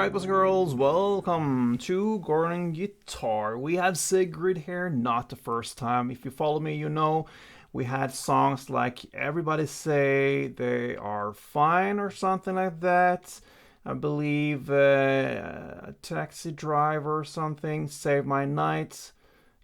Alright, boys and girls, welcome to Gordon Guitar. We have Sigrid here, not the first time. If you follow me, you know we had songs like Everybody Say They Are Fine or something like that. I believe a Taxi Driver or something, Save My Night.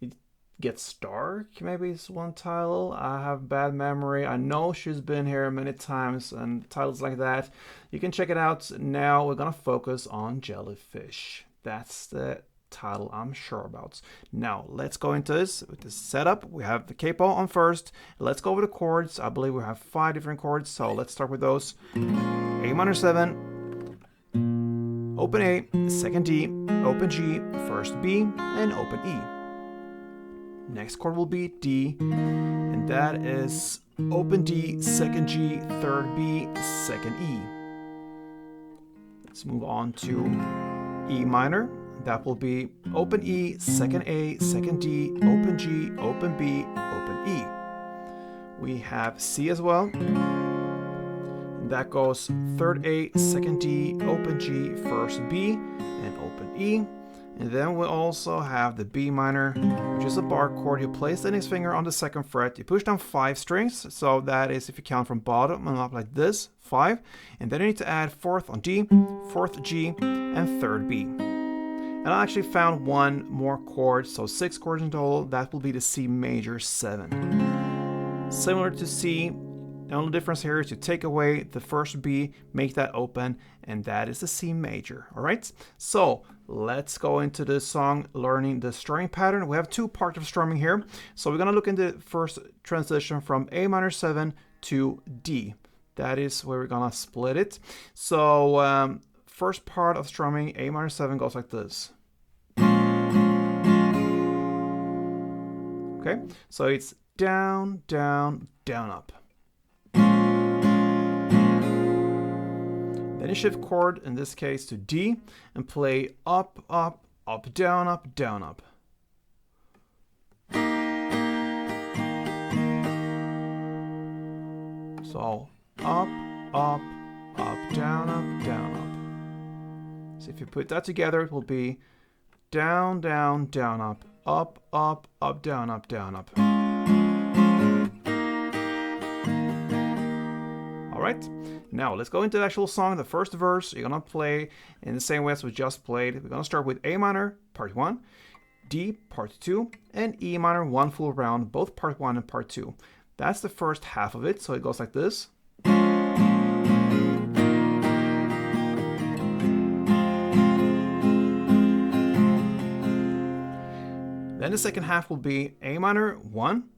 It Gets Dark, maybe is one title. I have bad memory. I know she's been here many times and titles like that. You can check it out. Now we're gonna focus on Jellyfish. That's the title I'm sure about. Now let's go into this with the setup. We have the capo on first. Let's go over the chords. I believe we have 5 different chords, so let's start with those. A minor 7, open A, second D, open G, first B, and open E. Next chord will be D, and that is open D, second G, third B, second E. Let's move on to E minor. That will be open E, second A, second D, open G, open B, open E. We have C as well. And that goes third A, second D, open G, first B, and open E. And then we also have the B minor, which is a bar chord. You place the index finger on the second fret. You push down 5 strings. So that is, if you count from bottom and up like this, 5. And then you need to add 4th on D, 4th G, and 3rd B. And I actually found one more chord, so 6 chords in total. That will be the C major 7. Similar to C, the only difference here is you take away the first B, make that open, and that is the C major. All right, so let's go into this song learning the strumming pattern. We have 2 parts of strumming here. So we're gonna look into the first transition from A minor 7 to D. That is where we're gonna split it. So first part of strumming, A minor 7 goes like this. Okay, so it's down, down, down, up. Then you shift chord, in this case to D, and play up, up, up, down, up, down, up. So up, up, up, down, up, down, up. So if you put that together, it will be down, down, down, up, up, up, up, down, up, down, up. All right. Now let's go into the actual song. The first verse you're gonna play in the same way as we just played. We're gonna start with A minor, part 1, D, part 2, and E minor, 1 full round, both part 1 and part 2. That's the first half of it, so it goes like this. Then the second half will be A minor 1,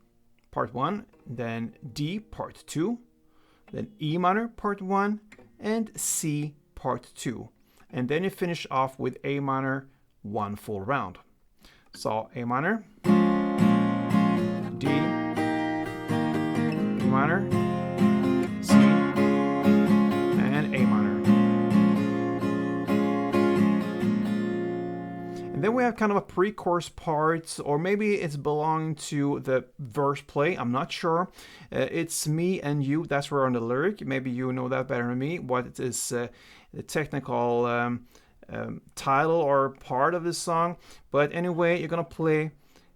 part 1, then D, part 2, then E minor part 1, and C part 2. And then you finish off with A minor 1 full round. So A minor, D, E minor, C, and A minor. And then we have kind of a pre-chorus part, or maybe it's belonging to the verse play. I'm not sure. It's Me and You. That's where on the lyric. Maybe you know that better than me. What it is the technical title or part of this song. But anyway, you're gonna play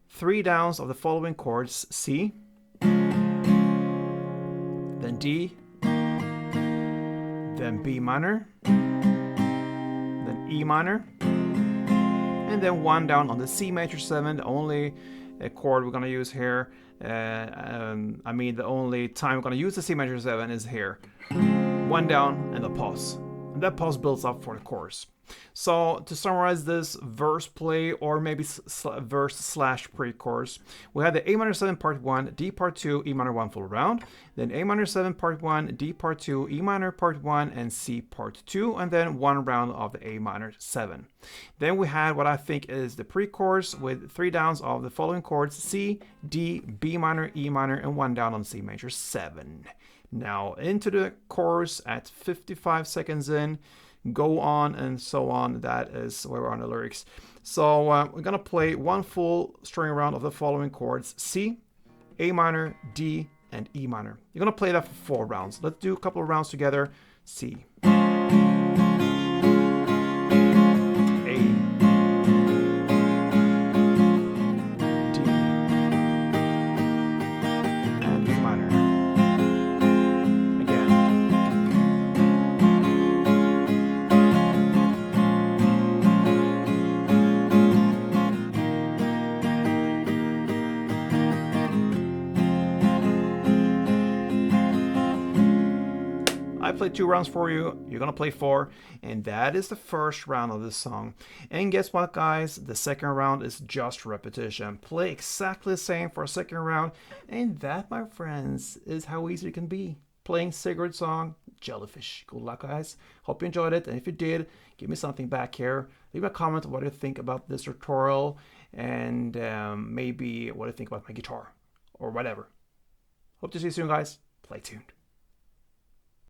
3 downs of the following chords: C, then D, then B minor, then E minor. And then 1 down on the C major 7, the only chord we're going to use here. I mean, the only time we're going to use the C major 7 is here. 1 down and a pause. And that pause builds up for the chorus. So to summarize this verse play, or maybe verse / pre-chorus, we had the A minor 7 part 1, D part 2, E minor 1 full round, then A minor 7 part 1, D part 2, E minor part 1, and C part 2, and then 1 round of the A minor 7. Then we had what I think is the pre-chorus with 3 downs of the following chords: C, D, B minor, E minor, and 1 down on C major 7. Now into the chorus at 55 seconds in. Go on and so on. That is where we're on the lyrics. So we're gonna play 1 full string round of the following chords: C, A minor, D, and E minor. You're gonna play that for 4 rounds. Let's do a couple of rounds together. C. played 2 rounds for you. You're gonna play 4, and that is the first round of this song. And guess what, guys? The second round is just repetition. Play exactly the same for a second round, and that, my friends, is how easy it can be. Playing Sigrid's song, Jellyfish. Good luck, guys. Hope you enjoyed it, and if you did, give me something back here. Leave a comment on what you think about this tutorial, and maybe what you think about my guitar, or whatever. Hope to see you soon, guys. Play tuned.